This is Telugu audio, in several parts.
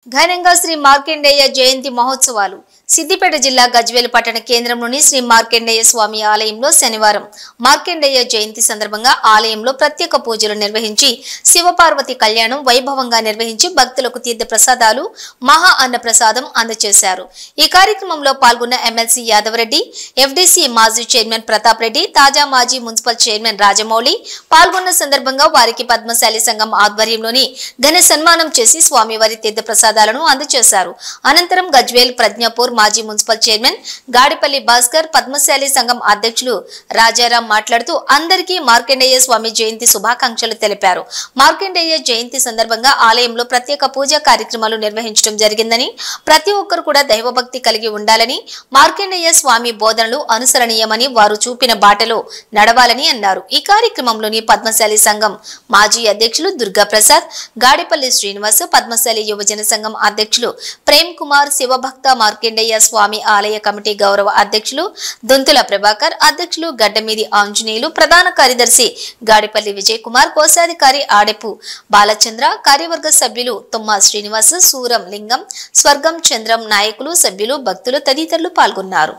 ఘనంగా శ్రీ మార్కండేయ జయంతి మహోత్సవాలు సిద్దిపేట జిల్లా గజ్వేల్ పట్టణ కేంద్రంలోని శ్రీ మార్కండేయ స్వామి ఆలయంలో శనివారం మార్కండేయ జయంతి సందర్భంగా ఆలయంలో ప్రత్యేక పూజలు నిర్వహించి శివపార్వతి కళ్యాణం వైభవంగా నిర్వహించి భక్తులకు తీర్థ ప్రసాదాలు మహా అన్న ప్రసాదం అందజేశారు। ఈ కార్యక్రమంలో పాల్గొన్న ఎమ్మెల్సీ యాదవరెడ్డి, ఎఫ్డీసీ మాజీ చైర్మన్ ప్రతాప్ రెడ్డి, తాజా మాజీ మున్సిపల్ చైర్మన్ రాజమౌళి పాల్గొన్న సందర్భంగా వారికి పద్మశాలి సంఘం ఆధ్వర్యంలోని ఘన సన్మానం చేసి స్వామివారి తీర్థ ప్రసాదాలను అందజేశారు। అనంతరం గజ్వేల్ ప్రజ్ఞాపూర్ మాజీ మున్సిపల్ చైర్మన్ గాడిపల్లి భాస్కర్, పద్మశాలి సంఘం అధ్యక్షులు రాజారాం మాట్లాడుతూ అందరికీ మార్కండేయ స్వామి జయంతి శుభాకాంక్షలు తెలిపారు। మార్కండేయ జయంతి సందర్భంగా ఆలయంలో ప్రత్యేక పూజా కార్యక్రమాలు నిర్వహించడం జరిగిందని, ప్రతి ఒక్కరు కూడా దైవభక్తి కలిగి ఉండాలని, మార్కండేయ స్వామి బోధనలు అనుసరణీయమని, వారు చూపిన బాటలో నడవాలని అన్నారు। ఈ కార్యక్రమంలోని పద్మశాలి సంఘం మాజీ అధ్యక్షులు దుర్గా ప్రసాద్, గాడిపల్లి శ్రీనివాస్, పద్మశాలి యువజన సంఘం అధ్యక్షులు ప్రేమ్ కుమార్, శివభక్త మార్కండేయ స్వామి ఆలయ కమిటీ గౌరవ అధ్యక్షులు దొంతుల ప్రభాకర్, అధ్యక్షులు గడ్డమీది ఆంజనేయులు, ప్రధాన కార్యదర్శి గాడిపల్లి విజయ్ కుమార్, కోశాధికారి ఆడెపు బాలచంద్ర, కార్యవర్గ సభ్యులు తొమ్మ శ్రీనివాస్, సూరం లింగం, స్వర్గం చంద్రం, నాయకులు, సభ్యులు, భక్తులు తదితరులు పాల్గొన్నారు।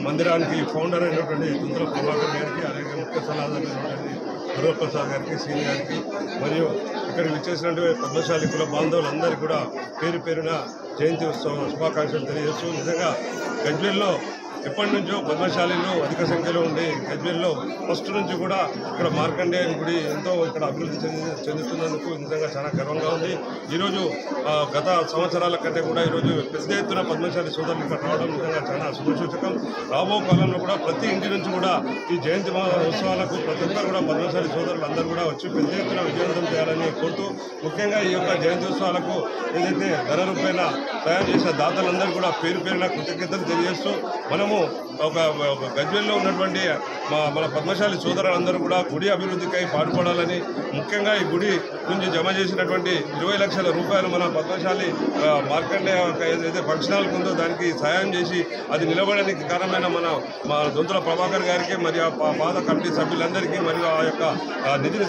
మందిరానికి ఫౌండర్ అయినటువంటి దొంతుల ప్రభాకర్ గారికి, అలాగే ముఖ్య సలహాదారు దుర్గా ప్రసాద్ గారికి, సీని గారికి, మరియు ఇక్కడికి విచ్చేసినటువంటి పద్మశాలి కుల బాంధవులందరికీ కూడా పేరు పేరున జయంతి ఉత్సవం శుభాకాంక్షలు తెలియజేస్తూ, నిజంగా గజ్వేల్లో ఎప్పటి నుంచో పద్మశాలిలో అధిక సంఖ్యలో ఉండి గజ్వేల్లో ఫస్ట్ నుంచి కూడా ఇక్కడ మార్కండేయ గుడి ఎంతో ఇక్కడ అభివృద్ధి చెందుతున్నందుకు నిజంగా చాలా గర్వంగా ఉంది। ఈరోజు గత సంవత్సరాల కంటే కూడా ఈరోజు పెద్ద ఎత్తున పద్మశాలి సోదరులు ఇక్కడ రావడం నిజంగా చాలా శుభసూచకం। రాబో కాలంలో కూడా ప్రతి ఇంటి నుంచి కూడా ఈ జయంతి ఉత్సవాలకు ప్రతి ఒక్కరు కూడా పద్మశాలి సోదరులు అందరూ కూడా వచ్చి పెద్ద ఎత్తున విజయవంతం చేయాలని కోరుతూ, ముఖ్యంగా ఈ యొక్క జయంతి ఉత్సవాలకు ఏదైతే ధర రూపాయల సాయం చేసిన దాతలందరూ కూడా పేరు పేరున కృతజ్ఞతలు తెలియజేస్తూ, మనము ఒక గజ్వేల్లో ఉన్నటువంటి మన పద్మశాలి సోదరులందరూ కూడా గుడి అభివృద్ధికై పాటుపడాలని, ముఖ్యంగా ఈ గుడి నుంచి జమ చేసినటువంటి 20 లక్షల రూపాయలు మన పద్మశాలి మార్కండేయ ఏదైతే ఫంక్షన్ హాల్ ఉందో దానికి సహాయం చేసి అది నిలబడడానికి కారణమైన మా దొంతుల ప్రభాకర్ గారికి, మరియు ఆ పాత కమిటీ సభ్యులందరికీ, మరియు ఆ యొక్క నిధిని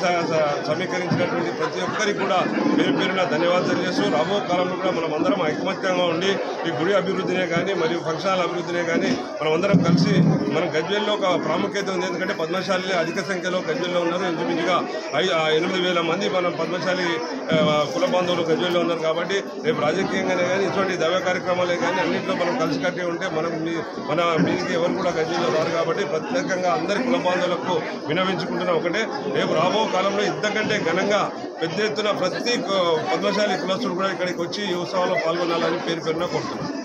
సమీకరించినటువంటి ప్రతి ఒక్కరికి కూడా పేరు పేరున ధన్యవాదాలు తెలియజేస్తూ, రాబో కాలంలో కూడా మనం అందరం ఐకమత్యంగా ఉండి ఈ గుడి అభివృద్ధినే కానీ మరియు ఫంక్షన్ హాల్ అభివృద్ధినే కానీ మనం అందరం కలిసి మన గజ్వేల్లో ఒక ప్రాముఖ్యత ఉంది। ఎందుకంటే పద్మశాలి అధిక సంఖ్యలో గజ్వేల్లో ఉన్నారు, ఇంచుమించుగా 8,000 మంది మనం పద్మశాలి కుల బాంధవులు గజ్వేల్లో ఉన్నారు కాబట్టి రేపు రాజకీయంగానే కానీ ఇటువంటి దైవ కార్యక్రమాలే కానీ అన్నింటిలో మనం కలిసికట్టి ఉంటే మన మీదికి ఎవరు కూడా గజ్వేల్లో రారు కాబట్టి ప్రత్యేకంగా అందరి కుల బాంధవులకు వినవించుకుంటున్న ఒకటే, రేపు రాబో కాలంలో ఇంతకంటే ఘనంగా పెద్ద ఎత్తున ప్రతి పద్మశాలి కులస్తుడు కూడా ఇక్కడికి వచ్చి ఈ ఉత్సవాల్లో పాల్గొనాలని పేరు పేరున కోరుతున్నాం।